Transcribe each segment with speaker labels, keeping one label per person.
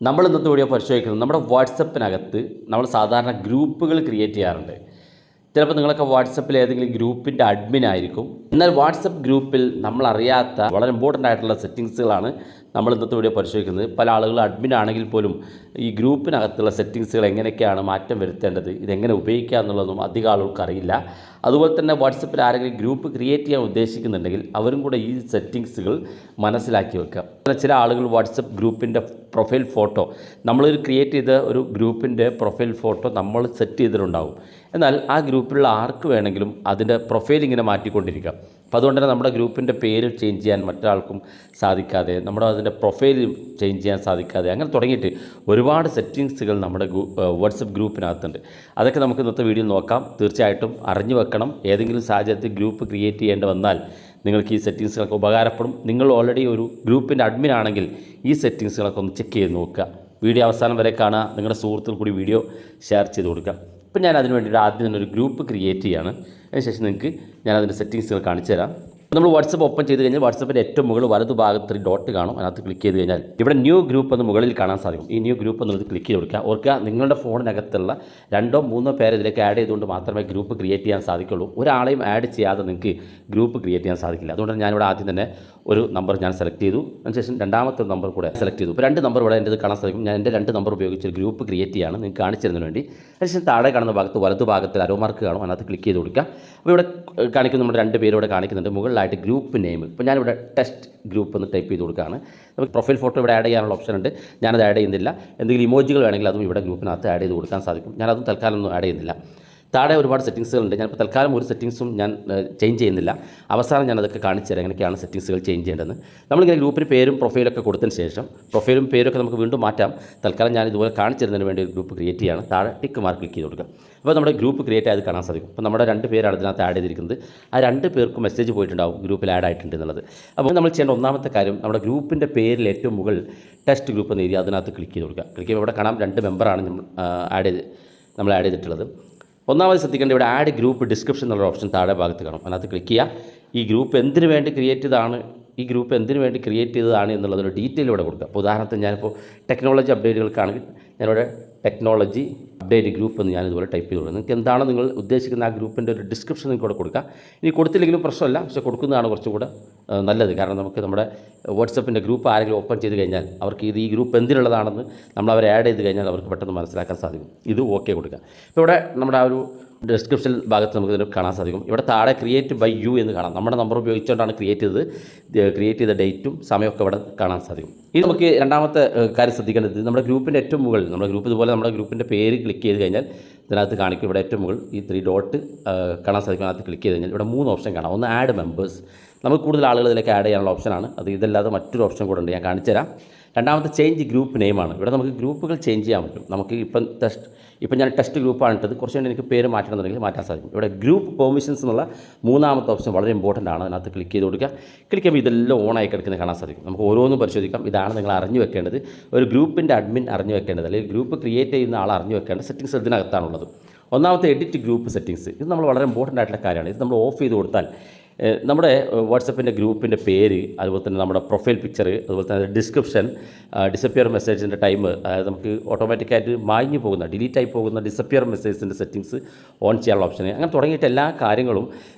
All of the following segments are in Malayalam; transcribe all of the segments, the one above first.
Speaker 1: നമ്മൾ ഇന്നത്തെ വീഡിയോ പരിശോധിക്കുന്നത് നമ്മുടെ വാട്സപ്പിനകത്ത് നമ്മൾ സാധാരണ ഗ്രൂപ്പുകൾ ക്രിയേറ്റ് ചെയ്യാറുണ്ട്. ചിലപ്പോൾ നിങ്ങളൊക്കെ വാട്സപ്പിൽ ഏതെങ്കിലും ഗ്രൂപ്പിൻ്റെ അഡ്മിൻ ആയിരിക്കും. എന്നാൽ വാട്സപ്പ് ഗ്രൂപ്പിൽ നമ്മളറിയാത്ത വളരെ ഇമ്പോർട്ടൻ്റ് ആയിട്ടുള്ള സെറ്റിങ്സുകളാണ് നമ്മൾ ഇന്നത്തെ വീഡിയോ പരിശോധിക്കുന്നത്. പല ആളുകൾ അഡ്മിൻ ആണെങ്കിൽ പോലും ഈ ഗ്രൂപ്പിനകത്തുള്ള സെറ്റിങ്സുകൾ എങ്ങനെയൊക്കെയാണ് മാറ്റം വരുത്തേണ്ടത്, ഇതെങ്ങനെ ഉപയോഗിക്കുക എന്നുള്ളതൊന്നും അധികം ആളുകൾക്ക് അറിയില്ല. അതുപോലെ തന്നെ വാട്സപ്പിൽ ആരെങ്കിലും ഗ്രൂപ്പ് ക്രിയേറ്റ് ചെയ്യാൻ ഉദ്ദേശിക്കുന്നുണ്ടെങ്കിൽ അവരും കൂടെ ഈ സെറ്റിങ്സുകൾ മനസ്സിലാക്കി വെക്കുക. ചില ആളുകൾ വാട്സപ്പ് ഗ്രൂപ്പിൻ്റെ പ്രൊഫൈൽ ഫോട്ടോ നമ്മളൊരു ക്രിയേറ്റ് ചെയ്ത ഒരു ഗ്രൂപ്പിൻ്റെ പ്രൊഫൈൽ ഫോട്ടോ നമ്മൾ സെറ്റ് ചെയ്തിട്ടുണ്ടാകും. എന്നാൽ ആ ഗ്രൂപ്പിലുള്ള ആർക്ക് വേണമെങ്കിലും അതിൻ്റെ പ്രൊഫൈൽ ഇങ്ങനെ മാറ്റിക്കൊണ്ടിരിക്കുക. അപ്പോൾ അതുകൊണ്ട് തന്നെ നമ്മുടെ ഗ്രൂപ്പിൻ്റെ പേര് ചേഞ്ച് ചെയ്യാൻ മറ്റൊരാൾക്കും സാധിക്കാതെ, നമ്മുടെ അതിൻ്റെ പ്രൊഫൈൽ ചേഞ്ച് ചെയ്യാൻ സാധിക്കാതെ, അങ്ങനെ തുടങ്ങിയിട്ട് ഒരുപാട് സെറ്റിങ്സുകൾ നമ്മുടെ വാട്സപ്പ് ഗ്രൂപ്പിനകത്തുണ്ട്. അതൊക്കെ നമുക്ക് ഇന്നത്തെ വീഡിയോയിൽ നോക്കാം. തീർച്ചയായിട്ടും അറിഞ്ഞു വെക്കണം. ഏതെങ്കിലും സാഹചര്യത്തിൽ ഗ്രൂപ്പ് ക്രിയേറ്റ് ചെയ്യേണ്ടി വന്നാൽ നിങ്ങൾക്ക് ഈ സെറ്റിങ്സുകളൊക്കെ ഉപകാരപ്പെടും. നിങ്ങൾ ഓൾറെഡി ഒരു ഗ്രൂപ്പിൻ്റെ അഡ്മിൻ ആണെങ്കിൽ ഈ സെറ്റിങ്സുകളൊക്കെ ഒന്ന് ചെക്ക് ചെയ്ത് നോക്കുക. വീഡിയോ അവസാനം വരെ കാണുക. നിങ്ങളുടെ സുഹൃത്തുക്കൾ കൂടി വീഡിയോ ഷെയർ ചെയ്ത് കൊടുക്കുക. ഇപ്പം ഞാൻ അതിന് വേണ്ടിയിട്ട് ആദ്യം തന്നെ ഒരു ഗ്രൂപ്പ് ക്രിയേറ്റ് ചെയ്യാണ്. അതിനുശേഷം നിങ്ങൾക്ക് ഞാനതിൻ്റെ സെറ്റിങ്സുകൾ കാണിച്ചു തരാം. നമ്മൾ വാട്സപ്പ് ഓപ്പൺ ചെയ്ത് കഴിഞ്ഞാൽ വാട്സപ്പിൻ്റെ ഏറ്റവും മുകളിൽ വലതുഭാഗത്ത് ഒരു ഡോട്ട് കാണും. അതിനകത്ത് ക്ലിക്ക് ചെയ്ത് കഴിഞ്ഞാൽ ഇവിടെ ന്യൂ ഗ്രൂപ്പ് എന്ന് മുകളിൽ കാണാൻ സാധിക്കും. ഈ ന്യൂ ഗ്രൂപ്പ് എന്നുള്ളത് ക്ലിക്ക് ചെയ്ത് കൊടുക്കുക. ഓർക്കുക, നിങ്ങളുടെ ഫോണിനകത്തുള്ള 2 or 3 പേര് ഇതിലേക്ക് ആഡ് ചെയ്തുകൊണ്ട് മാത്രമേ ഗ്രൂപ്പ് ക്രിയേറ്റ് ചെയ്യാൻ സാധിക്കുള്ളൂ. ഒരാളെയും ആഡ് ചെയ്യാതെ നിങ്ങൾക്ക് ഗ്രൂപ്പ് ക്രിയേറ്റ് ചെയ്യാൻ സാധിക്കില്ല. അതുകൊണ്ട് ഞാനിവിടെ ആദ്യം തന്നെ ഒരു നമ്പർ ഞാൻ സെലക്ട് ചെയ്തു. അതിനുശേഷം രണ്ടാമത്തെ ഒരു നമ്പർ കൂടെ സെലക്ട് ചെയ്തു. ഇപ്പോൾ 2 നമ്പർ ഇവിടെ എൻ്റെ കാണാൻ സാധിക്കും. ഞാൻ എൻ്റെ 2 നമ്പർ ഉപയോഗിച്ച് ഒരു ഗ്രൂപ്പ് ക്രിയേറ്റ് ചെയ്യാണ് നിങ്ങൾക്ക് കാണിച്ചു തരുന്നതിന് വേണ്ടി. അതിനുശേഷം താഴെ കാണുന്ന ഭാഗത്ത് വലതുഭാഗത്തിൽ അരോ മാർക്ക് കാണും. അതിനകത്ത് ക്ലിക്ക് ചെയ്ത് കൊടുക്കുക. അപ്പോൾ ഇവിടെ കാണിക്കുന്ന നമ്മുടെ 2 പേര് ഇവിടെ കാണിക്കുന്നുണ്ട്. മുകളിലായിട്ട് ഗ്രൂപ്പ് നെയിം. ഇപ്പോൾ ഞാനിവിടെ ടെസ്റ്റ് ഗ്രൂപ്പ് എന്ന് ടൈപ്പ് ചെയ്ത് കൊടുക്കുകയാണ്. നമുക്ക് പ്രൊഫൈൽ ഫോട്ടോ ഇവിടെ ആഡ് ചെയ്യാനുള്ള ഓപ്ഷൻ ഉണ്ട്. ഞാനത് ആഡ് ചെയ്യുന്നില്ല. എന്തെങ്കിലും ഇമോജികൾ വേണമെങ്കിൽ അതും ഇവിടെ ഗ്രൂപ്പിനകത്ത് ആഡ് ചെയ്ത് കൊടുക്കാൻ സാധിക്കും. ഞാനതും തൽക്കാലം ഒന്നും ആഡ് ചെയ്യുന്നില്ല. താഴെ ഒരുപാട് സെറ്റിങ്സുകളുണ്ട്. ഞാനിപ്പോൾ തൽക്കാലം ഒരു സെറ്റിങ്സും ഞാൻ ചേഞ്ച് ചെയ്യുന്നില്ല. അവസാനം ഞാനതൊക്കെ കാണിച്ചു തരാം എങ്ങനെയൊക്കെയാണ് സെറ്റിങ്സുകൾ ചേഞ്ച് ചെയ്യേണ്ടതെന്ന്. നമ്മളിങ്ങനെ ഗ്രൂപ്പിന് പേരും പ്രൊഫൈലൊക്കെ കൊടുത്തതിന് ശേഷം പ്രൊഫൈലും പേരൊക്കെ നമുക്ക് വീണ്ടും മാറ്റാം. തൽക്കാലം ഞാൻ ഇതുപോലെ കാണിച്ചു തരുന്നതിന് വേണ്ടി ഒരു ഗ്രൂപ്പ് ക്രിയേറ്റ് ചെയ്യാണ്. താഴെ ടിക്ക് മാർക്ക് ക്ലിക്ക് ചെയ്ത് കൊടുക്കുക. അപ്പോൾ നമ്മുടെ ഗ്രൂപ്പ് ക്രിയേറ്റ് ആയത് കാണാൻ സാധിക്കും. അപ്പോൾ നമ്മുടെ 2 പേരാണ് ഇതിനകത്ത് ആഡ് ചെയ്തിരിക്കുന്നത്. ആ 2 പേർക്കും മെസ്സേജ് പോയിട്ടുണ്ടാവും ഗ്രൂപ്പിൽ ആഡ് ആയിട്ടുണ്ട് എന്നുള്ളത്. അപ്പോൾ നമ്മൾ ചെയ്യേണ്ട ഒന്നാമത്തെ കാര്യം, നമ്മുടെ ഗ്രൂപ്പിൻ്റെ പേരിൽ ഏറ്റവും മുകളിൽ ടെസ്റ്റ് ഗ്രൂപ്പ് എന്ന് എഴുതി അതിനകത്ത് ക്ലിക്ക് ചെയ്ത് കൊടുക്കുക. ക്ലിക്ക് ചെയ്യുമ്പോൾ ഇവിടെ കാണാം 2 മെമ്പറാണ് നമ്മൾ ആഡ് ചെയ്തിട്ടുള്ളത്. ഒന്നാമത് ശ്രദ്ധിക്കേണ്ട, ഇവിടെ ആഡ് ഗ്രൂപ്പ് ഡിസ്ക്രിപ്ഷൻ എന്നുള്ള ഓപ്ഷൻ താഴെ ഭാഗത്ത് കാണും. അതിനകത്ത് ക്ലിക്ക് ചെയ്യുക. ഈ ഗ്രൂപ്പ് എന്തിനു വേണ്ടി ക്രിയേറ്റ് ചെയ്തതാണ് എന്നുള്ളതൊരു ഡീറ്റെയിൽ ഇവിടെ കൊടുക്കുക. അപ്പോൾ ഉദാഹരണത്തിന് ഞാനിപ്പോൾ ടെക്നോളജി അപ്ഡേറ്റുകൾക്കാണെങ്കിൽ ഞാനിവിടെ ടെക്നോളജി അപ്ഡേറ്റ് ഗ്രൂപ്പ് എന്ന് ഞാനിതുപോലെ ടൈപ്പ് ചെയ്ത് കൊടുക്കുക. നിങ്ങൾക്ക് എന്താണോ നിങ്ങൾ ഉദ്ദേശിക്കുന്ന ആ ഗ്രൂപ്പിൻ്റെ ഒരു ഡിസ്ക്രിപ്ഷൻ നിങ്ങൾക്ക് ഇവിടെ കൊടുക്കുക. ഇനി കൊടുത്തില്ലെങ്കിലും പ്രശ്നമല്ല, പക്ഷേ കൊടുക്കുന്നതാണ് കുറച്ചും കൂടെ നല്ലത്. കാരണം നമുക്ക് നമ്മുടെ വാട്സപ്പിൻ്റെ ഗ്രൂപ്പ് ആരെങ്കിലും ഓപ്പൺ ചെയ്ത് കഴിഞ്ഞാൽ അവർക്ക് ഈ ഗ്രൂപ്പ് എന്തിനുള്ളതാണെന്ന് നമ്മൾ അവരെ ആഡ് ചെയ്ത് കഴിഞ്ഞാൽ അവർക്ക് പെട്ടെന്ന് മനസ്സിലാക്കാൻ സാധിക്കും. ഇത് ഓക്കെ കൊടുക്കുക. ഇപ്പോൾ ഇവിടെ നമ്മുടെ ആ ഒരു ഡിസ്ക്രിപ്ഷൻ ഭാഗത്ത് നമുക്ക് ഇതിന് കാണാൻ സാധിക്കും. ഇവിടെ താഴെ ക്രിയേറ്റ് ബൈ യു എന്ന് കാണാം. നമ്മുടെ നമ്പർ ഉപയോഗിച്ചുകൊണ്ടാണ് ക്രിയേറ്റ് ചെയ്ത ഡേറ്റും സമയമൊക്കെ ഇവിടെ കാണാൻ സാധിക്കും. ഇത് നമുക്ക് രണ്ടാമത്തെ കാര്യം ശ്രദ്ധിക്കേണ്ടത്, നമ്മുടെ ഗ്രൂപ്പിൻ്റെ ഏറ്റവും മുകളിൽ നമ്മുടെ ഗ്രൂപ്പ് ഇതുപോലെ നമ്മുടെ ഗ്രൂപ്പിൻ്റെ പേര് ക്ലിക്ക് ചെയ്ത് കഴിഞ്ഞാൽ ഇതിനകത്ത് കാണിക്കും. ഇവിടെ ഏറ്റവും മുകളിൽ ഈ 3 ഡോട്ട് കാണാൻ സാധിക്കും. അതിനകത്ത് ക്ലിക്ക് ചെയ്ത് കഴിഞ്ഞാൽ ഇവിടെ 3 ഓപ്ഷൻ കാണാം. ഒന്ന് ആഡ് മെമ്പേഴ്സ്, നമുക്ക് കൂടുതൽ ആളുകൾ ഇതിലേക്ക് ആഡ് ചെയ്യാനുള്ള ഓപ്ഷനാണ്. അത് ഇതല്ലാതെ മറ്റൊരു ഓപ്ഷൻ കൂടെ ഉണ്ട്, ഞാൻ കാണിച്ചു തരാം. രണ്ടാമത്തെ ചേഞ്ച് ഗ്രൂപ്പ് നെയിമാണ്. ഇവിടെ നമുക്ക് ഗ്രൂപ്പുകൾ ചേഞ്ച് ചെയ്യാൻ പറ്റും. നമുക്ക് ഇപ്പം ഞാൻ ടെസ്റ്റ് ഗ്രൂപ്പാണ് ഇട്ടത്. കുറച്ച് കഴിഞ്ഞ് എനിക്ക് പേര് മാറ്റണമെന്നുണ്ടെങ്കിൽ മാറ്റാൻ സാധിക്കും. ഇവിടെ ഗ്രൂപ്പ് പെർമിഷൻസ് എന്നുള്ള 3ാമത്തെ ഓപ്ഷൻ വളരെ ഇമ്പോർട്ടൻ്റ് ആണ്. അതിനകത്ത് ക്ലിക്ക് ചെയ്ത് കൊടുക്കുക. ക്ലിക്ക് ചെയ്യുമ്പോൾ ഇതെല്ലാം ഓണായി കിടക്കുന്നത് കാണാൻ സാധിക്കും. നമുക്ക് ഓരോന്നും പരിശോധിക്കാം. ഇതാണ് നിങ്ങൾ അറിഞ്ഞു വെക്കേണ്ടത്. ഒരു ഗ്രൂപ്പിൻ്റെ അഡ്മിൻ അറിഞ്ഞു വെക്കേണ്ടത്, അല്ലെങ്കിൽ ഗ്രൂപ്പ് ക്രിയേറ്റ് ചെയ്യുന്ന ആൾ അറിഞ്ഞു വെക്കേണ്ട സെറ്റിങ്സ് ഇതിനകത്താണുള്ളത്. ഒന്നാമത്തെ എഡിറ്റ് ഗ്രൂപ്പ് സെറ്റിങ്സ്. ഇത് നമ്മൾ വളരെ ഇമ്പോർട്ടൻ്റ് ആയിട്ടുള്ള കാര്യമാണ്. ഇത് നമ്മൾ ഓഫ് ചെയ്ത് കൊടുത്താൽ നമ്മുടെ വാട്സപ്പിൻ്റെ ഗ്രൂപ്പിൻ്റെ പേര്, അതുപോലെ തന്നെ നമ്മുടെ പ്രൊഫൈൽ പിക്ചർ, അതുപോലെ തന്നെ ഡിസ്ക്രിപ്ഷൻ, ഡിസപ്പിയർ മെസ്സേജിൻ്റെ ടൈം, അതായത് നമുക്ക് ഓട്ടോമാറ്റിക്കായിട്ട് മാഞ്ഞു പോകുന്ന ഡിലീറ്റായി പോകുന്ന ഡിസപ്പിയർ മെസ്സേജിൻ്റെ സെറ്റിങ്സ് ഓൺ ചെയ്യാനുള്ള ഓപ്ഷൻ, അങ്ങനെ തുടങ്ങിയിട്ട് എല്ലാ കാര്യങ്ങളും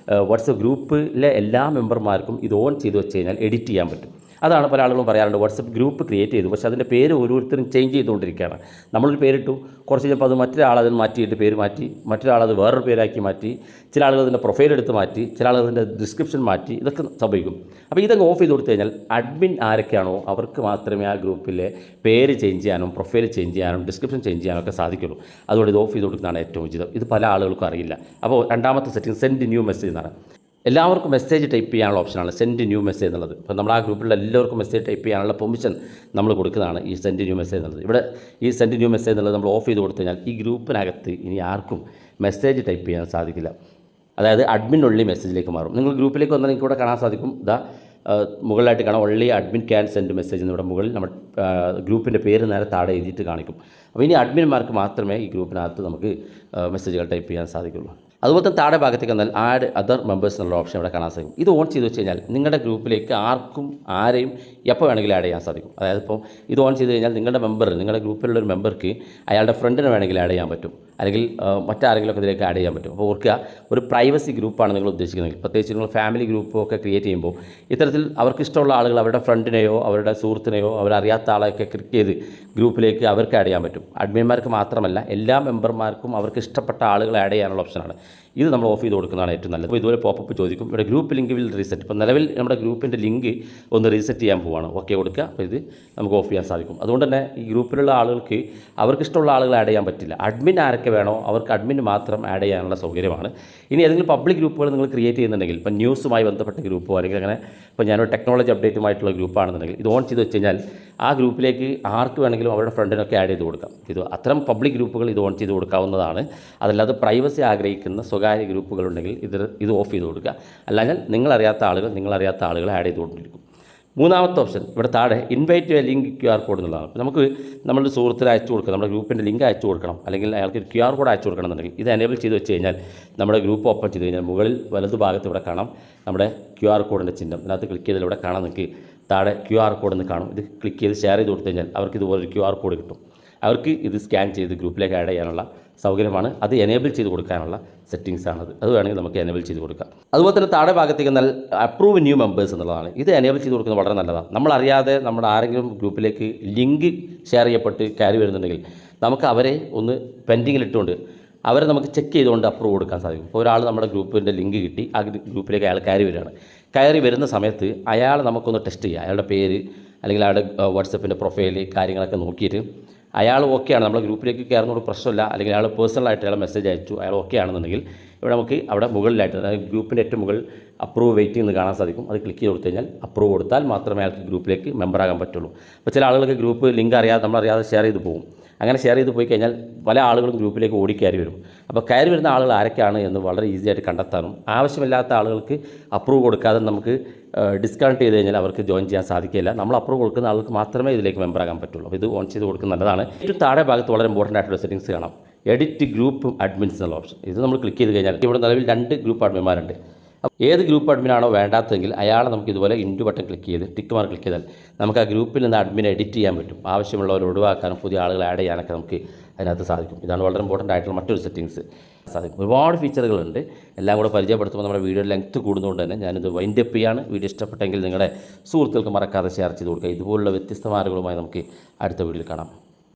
Speaker 1: വാട്സപ്പ് ഗ്രൂപ്പിലെ എല്ലാ മെമ്പർമാർക്കും ഇത് ഓൺ ചെയ്ത് വെച്ച് കഴിഞ്ഞാൽ എഡിറ്റ് ചെയ്യാൻ പറ്റും. അതാണ് പല ആളുകളും പറയാറുണ്ട്, വാട്സപ്പ് ഗ്രൂപ്പ് ക്രിയേറ്റ് ചെയ്തു, പക്ഷേ അതിൻ്റെ പേര് ഓരോരുത്തരും ചേഞ്ച് ചെയ്തുകൊണ്ടിരിക്കുകയാണ്. നമ്മളൊരു പേരിട്ടു, കുറച്ച് കഴിഞ്ഞപ്പോൾ അത് മറ്റൊരാളതിന് മാറ്റിയിട്ട് പേര് മാറ്റി, മറ്റൊരാളത് വേറൊരു പേരാക്കി മാറ്റി, ചില ആളുകൾ അതിൻ്റെ പ്രൊഫൈൽ എടുത്ത് മാറ്റി, ചില ആളുകൾ അതിൻ്റെ ഡിസ്ക്രിപ്ഷൻ മാറ്റി, ഇതൊക്കെ സംഭവിക്കും. അപ്പോൾ ഇതങ്ങ് ഓഫ് ചെയ്ത് കൊടുത്തു കഴിഞ്ഞാൽ അഡ്മിൻ ആരൊക്കെയാണോ അവർക്ക് മാത്രമേ ആ ഗ്രൂപ്പിലെ പേര് ചേഞ്ച് ചെയ്യാനും പ്രൊഫൈൽ ചേഞ്ച് ചെയ്യാനും ഡിസ്ക്രിപ്ഷൻ ചേഞ്ച് ചെയ്യാനും ഒക്കെ സാധിക്കുള്ളൂ. അതുകൊണ്ട് ഇത് ഓഫ് ചെയ്ത് കൊടുക്കുന്നതാണ് ഏറ്റവും ഉചിതം. ഇത് പല ആളുകൾക്കും അറിയില്ല. അപ്പോൾ രണ്ടാമത്തെ സെറ്റിംഗ് സെൻഡ് ന്യൂ മെസ്സേജ് എന്നാണ്. എല്ലാവർക്കും മെസ്സേജ് ടൈപ്പ് ചെയ്യാനുള്ള ഓപ്ഷനാണ് സെൻഡ് ന്യൂ മെസ്സേജ് എന്നുള്ളത്. ഇപ്പോൾ നമ്മൾ ആ ഗ്രൂപ്പിലുള്ള എല്ലാവർക്കും മെസ്സേജ് ടൈപ്പ് ചെയ്യാനുള്ള പെർമിഷൻ നമ്മൾ കൊടുക്കുന്നതാണ് ഈ സെൻഡ് ന്യൂ മെസ്സേജ് എന്നുള്ളത്. ഇവിടെ ഈ സെൻഡ് ന്യൂ മെസ്സേജ് എന്നുള്ളത് നമ്മൾ ഓഫ് ചെയ്ത് കൊടുത്തു കഴിഞ്ഞാൽ ഈ ഗ്രൂപ്പിനകത്ത് ഇനി ആർക്കും മെസ്സേജ് ടൈപ്പ് ചെയ്യാൻ സാധിക്കില്ല. അതായത് അഡ്മിൻ ഒള്ളി മെസ്സേജിലേക്ക് മാറും. നിങ്ങൾ ഗ്രൂപ്പിലേക്ക് വന്നാൽ നിങ്ങൾക്ക് ഇവിടെ കാണാൻ സാധിക്കും, മുകളിലായിട്ട് കാണാം only admin can send message എന്നിവിടെ മുകളിൽ നമ്മൾ ഗ്രൂപ്പിൻ്റെ പേര് നേരെ താഴെ എഴുതിയിട്ട് കാണിക്കും. അപ്പോൾ ഇനി അഡ്മിന്മാർക്ക് മാത്രമേ ഈ ഗ്രൂപ്പിനകത്ത് നമുക്ക് മെസ്സേജുകൾ ടൈപ്പ് ചെയ്യാൻ സാധിക്കുള്ളൂ. അതുപോലെ തന്നെ താഴെ ഭാഗത്തേക്ക് വന്നാൽ ആഡ് അതർ മെമ്പേഴ്സ് എന്നുള്ള ഓപ്ഷൻ ഇവിടെ കാണാൻ സാധിക്കും. ഇത് ഓൺ ചെയ്ത് വെച്ച് കഴിഞ്ഞാൽ നിങ്ങളുടെ ഗ്രൂപ്പിലേക്ക് ആർക്കും ആരെയും എപ്പോൾ വേണമെങ്കിലും ആഡ് ചെയ്യാൻ സാധിക്കും. അതായത് ഇപ്പോൾ ഇത് ഓൺ ചെയ്ത് കഴിഞ്ഞാൽ നിങ്ങളുടെ ഗ്രൂപ്പിലുള്ള ഒരു മെമ്പർക്ക് അയാളുടെ ഫ്രണ്ടിനെ വേണമെങ്കിൽ ആഡ് ചെയ്യാൻ പറ്റും, അല്ലെങ്കിൽ മറ്റാരെങ്കിലുമൊക്കെ ഇതിലേക്ക് ആഡ് ചെയ്യാൻ പറ്റും. അപ്പോൾ ഓർക്കുക, ഒരു പ്രൈവസി ഗ്രൂപ്പാണ് നിങ്ങൾ ഉദ്ദേശിക്കുന്നതെങ്കിൽ, പ്രത്യേകിച്ച് നിങ്ങൾ ഫാമിലി ഗ്രൂപ്പൊക്കെ ക്രിയേറ്റ് ചെയ്യുമ്പോൾ ഇത്തരത്തിൽ അവർക്ക് ഇഷ്ടമുള്ള ആളുകൾ അവരുടെ ഫ്രണ്ടിനെയോ അവരുടെ സുഹൃത്തിനെയോ അവരറിയാത്ത ആളെയൊക്കെ ക്ലിക്ക് ചെയ്ത് ഗ്രൂപ്പിലേക്ക് അവർക്ക് ആഡ് ചെയ്യാൻ പറ്റും. അഡ്മിന്മാർക്ക് മാത്രമല്ല, എല്ലാ മെമ്പർമാർക്കും അവർക്ക് ഇഷ്ടപ്പെട്ട ആളുകളെ ആഡ് ചെയ്യാനുള്ള ഓപ്ഷനാണ്. ഇത് നമ്മൾ ഓഫ് ചെയ്ത് കൊടുക്കുന്നതാണ് ഏറ്റവും നല്ലത്. അപ്പോൾ ഇതുപോലെ പോപ്പപ്പ് ചോദിക്കും, ഇവിടെ ഗ്രൂപ്പ് ലിങ്ക് വിൽ റീസെറ്റ്. ഇപ്പോൾ നിലവിൽ നമ്മുടെ ഗ്രൂപ്പിൻ്റെ ലിങ്ക് ഒന്ന് റീസെറ്റ് ചെയ്യാൻ പോവുകയാണ്, ഓക്കെ കൊടുക്കുക. അപ്പോൾ ഇത് നമുക്ക് ഓഫ് ചെയ്യാൻ സാധിക്കും. അതുകൊണ്ട് തന്നെ ഈ ഗ്രൂപ്പിലുള്ള ആളുകൾക്ക് അവർക്കിഷ്ടമുള്ള ആളുകൾ ആഡ് ചെയ്യാൻ പറ്റില്ല. അഡ്മിൻ ആരൊക്കെ വേണോ അവർക്ക് അഡ്മിൻ മാത്രം ആഡ് ചെയ്യാനുള്ള സൗകര്യമാണ്. ഇനി ഏതെങ്കിലും പബ്ലിക് ഗ്രൂപ്പുകൾ നിങ്ങൾ ക്രിയേറ്റ് ചെയ്യുന്നുണ്ടെങ്കിൽ, ഇപ്പോൾ ന്യൂസുമായി ബന്ധപ്പെട്ട ഗ്രൂപ്പോ അല്ലെങ്കിൽ അങ്ങനെ ഇപ്പോൾ ഞാനൊരു ടെക്നോളജി അപ്ഡേറ്റുമായിട്ടുള്ള ഗ്രൂപ്പാണെന്നുണ്ടെങ്കിൽ ഇത് ഓൺ ചെയ്ത് വെച്ച് കഴിഞ്ഞാൽ ആ ഗ്രൂപ്പിലേക്ക് ആർക്ക് വേണമെങ്കിലും അവരുടെ ഫ്രണ്ടിനൊക്കെ ആഡ് ചെയ്ത് കൊടുക്കാം. ഇത് അത്തരം പബ്ലിക് ഗ്രൂപ്പുകൾ ഇത് ഓൺ ചെയ്ത് കൊടുക്കാവുന്നതാണ്. അതല്ലാതെ പ്രൈവസി ആഗ്രഹിക്കുന്ന സ്വകാര്യ ഗ്രൂപ്പുകളുണ്ടെങ്കിൽ ഇത് ഓഫ് ചെയ്ത് കൊടുക്കുക. അല്ലാഞ്ഞാൽ നിങ്ങളറിയാത്ത ആളുകളെ ആഡ് ചെയ്തുകൊണ്ടിരിക്കും. മൂന്നാമത്തെ ഓപ്ഷൻ ഇവിടെ താഴെ invite A link QR code എന്നുള്ളതാണ്. നമുക്ക് നമ്മുടെ സുഹൃത്തിന് അയച്ചു കൊടുക്കണം, നമ്മുടെ ഗ്രൂപ്പിൻ്റെ ലിങ്ക് അയച്ചു കൊടുക്കണം, അല്ലെങ്കിൽ അയാൾക്ക് QR കോഡ് അയച്ചു കൊടുക്കണം എന്നുണ്ടെങ്കിൽ ഇത് എനേബിൾ ചെയ്ത് വെച്ച് കഴിഞ്ഞാൽ നമ്മുടെ ഗ്രൂപ്പ് ഓപ്പൺ ചെയ്ത് കഴിഞ്ഞാൽ മുകളിൽ വലതുഭാഗത്ത് ഇവിടെ കാണാം നമ്മുടെ QR കോഡിൻ്റെ ചിഹ്നം. അതിനകത്ത് ക്ലിക്ക് ചെയ്തതിലൂടെ കാണാം, നിങ്ങൾക്ക് താഴെ QR കോഡ് എന്ന് കാണും. ഇത് ക്ലിക്ക് ചെയ്ത് ഷെയർ ചെയ്ത് കൊടുത്തു കഴിഞ്ഞാൽ അവർക്ക് ഇതുപോലൊരു QR കോഡ് കിട്ടും. അവർക്ക് ഇത് സ്കാൻ ചെയ്ത് ഗ്രൂപ്പിലേക്ക് ആഡ് ചെയ്യാനുള്ള സൗകര്യമാണ്. അത് എനേബിൾ ചെയ്ത് കൊടുക്കാനുള്ള സെറ്റിങ്സാണത്. അത് വേണമെങ്കിൽ നമുക്ക് എനേബിൾ ചെയ്ത് കൊടുക്കാം. അതുപോലെ തന്നെ താഴെ ഭാഗത്തേക്ക് എന്നാൽ അപ്രൂവ് ന്യൂ മെമ്പേഴ്സ് എന്നുള്ളതാണ്. ഇത് എനേബിൾ ചെയ്ത് കൊടുക്കുന്നത് വളരെ നല്ലതാണ്. നമ്മളറിയാതെ നമ്മുടെ ആരെങ്കിലും ഗ്രൂപ്പിലേക്ക് ലിങ്ക് ഷെയർ ചെയ്യപ്പെട്ട് കയറി വരുന്നുണ്ടെങ്കിൽ നമുക്ക് അവരെ ഒന്ന് പെൻഡിങ്ങിലിട്ടുകൊണ്ട് അവരെ നമുക്ക് ചെക്ക് ചെയ്തുകൊണ്ട് അപ്രൂവ് കൊടുക്കാൻ സാധിക്കും. ഇപ്പോൾ ഒരാൾ നമ്മുടെ ഗ്രൂപ്പിൻ്റെ ലിങ്ക് കിട്ടി, ആ ഗ്രൂപ്പിലേക്ക് അയാൾ കയറി വരുന്ന സമയത്ത് അയാൾ നമുക്കൊന്ന് ടെസ്റ്റ് ചെയ്യുക. അയാളുടെ പേര് അല്ലെങ്കിൽ അയാളുടെ വാട്സപ്പിൻ്റെ പ്രൊഫൈല് കാര്യങ്ങളൊക്കെ നോക്കിയിട്ട് അയാൾ ഓക്കെയാണ്, നമ്മുടെ ഗ്രൂപ്പിലേക്ക് കയറുന്നൊരു പ്രശ്നമില്ല, അല്ലെങ്കിൽ അയാൾ പേഴ്സണലായിട്ട് അയാൾ മെസ്സേജ് അയച്ചു, അയാൾ ഓക്കെ ആണെന്നുണ്ടെങ്കിൽ ഇവിടെ നമുക്ക് അവിടെ മുകളിലായിട്ട്, അതായത് ഗ്രൂപ്പിൻ്റെ ഏറ്റവും മുകളിൽ അപ്രൂവ് വെയിറ്റിംഗ് എന്ന് കാണാൻ സാധിക്കും. അത് ക്ലിക്ക് ചെയ്ത് കൊടുത്തു കഴിഞ്ഞാൽ അപ്രൂവ് കൊടുത്താൽ മാത്രമേ അയാൾക്ക് ഗ്രൂപ്പിലേക്ക് മെമ്പറാകാൻ പറ്റുള്ളൂ. അപ്പോൾ ചില ആളുകൾക്ക് ഗ്രൂപ്പ് ലിങ്ക് നമ്മളറിയാതെ ഷെയർ ചെയ്ത് പോകും. അങ്ങനെ ഷെയർ ചെയ്ത് പോയി കഴിഞ്ഞാൽ പല ആളുകളും ഗ്രൂപ്പിലേക്ക് ഓടിക്കയറി വരും. അപ്പോൾ കയറി വരുന്ന ആളുകൾ ആരൊക്കെയാണ് എന്ന് വളരെ ഈസി ആയിട്ട് കണ്ടെത്താനും ആവശ്യമില്ലാത്ത ആളുകൾക്ക് അപ്രൂവ് കൊടുക്കാതെ നമുക്ക് ഡിസ്കണക്ട് ചെയ്ത് കഴിഞ്ഞാൽ അവർക്ക് ജോയിൻ ചെയ്യാൻ സാധിക്കില്ല. നമ്മൾ അപ്രൂവ് കൊടുക്കുന്ന ആൾക്ക് മാത്രമേ ഇതിലേക്ക് മെമ്പറാകാൻ പറ്റുള്ളൂ. അപ്പോൾ ഇത് ഓൺ ചെയ്ത് കൊടുക്കുന്നത് നല്ലതാണ്. ഏറ്റവും താഴെ ഭാഗത്ത് വളരെ ഇമ്പോർട്ടൻ്റ് ആയിട്ടുള്ള സെറ്റിംഗ്സ് കാണാം, എഡിറ്റ് ഗ്രൂപ്പ് അഡ്മിൻസ് എന്നുള്ള ഓപ്ഷൻ. ഇത് നമ്മൾ ക്ലിക്ക് ചെയ്ത് കഴിഞ്ഞാൽ ഇവിടെ നിലവിൽ 2 ഗ്രൂപ്പ് അഡ്മിന്മാരുണ്ട്. ഏത് ഗ്രൂപ്പ് അഡ്മിനാണോ വേണ്ടാത്തതെങ്കിൽ അയാളെ നമുക്ക് ഇതുപോലെ ഇൻറ്റു ബട്ടൺ ക്ലിക്ക് ചെയ്ത് ടിക്ക് മാർക്ക് ക്ലിക്ക് ചെയ്താൽ നമുക്ക് ആ ഗ്രൂപ്പിൽ നിന്ന് അഡ്മിനെ എഡിറ്റ് ചെയ്യാൻ പറ്റും. ആവശ്യമുള്ളവർ ഒഴിവാക്കാനും പുതിയ ആളുകൾ ആഡ് ചെയ്യാനൊക്കെ നമുക്ക് അതിനകത്ത് സാധിക്കും. ഇതാണ് വളരെ ഇമ്പോർട്ടൻ്റ് ആയിട്ടുള്ള മറ്റൊരു സെറ്റിങ്സ്. സാധിക്കും. ഒരുപാട് ഫീച്ചറുകളുണ്ട്. എല്ലാം കൂടെ പരിചയപ്പെടുത്തുമ്പോൾ നമ്മുടെ വീഡിയോ ലെങ്ത്ത് കൂടുന്നതുകൊണ്ട് തന്നെ ഞാനിത് വൈൻഡ് അപ്പ് ചെയ്യാണ്. വീഡിയോ ഇഷ്ടപ്പെട്ടെങ്കിൽ നിങ്ങളുടെ സുഹൃത്തുക്കൾക്ക് മറക്കാതെ ഷെയർ ചെയ്ത് കൊടുക്കുക. ഇതുപോലുള്ള വ്യത്യസ്തമായ അറിവുകളുമായി നമുക്ക് അടുത്ത വീഡിയോയിൽ കാണാം.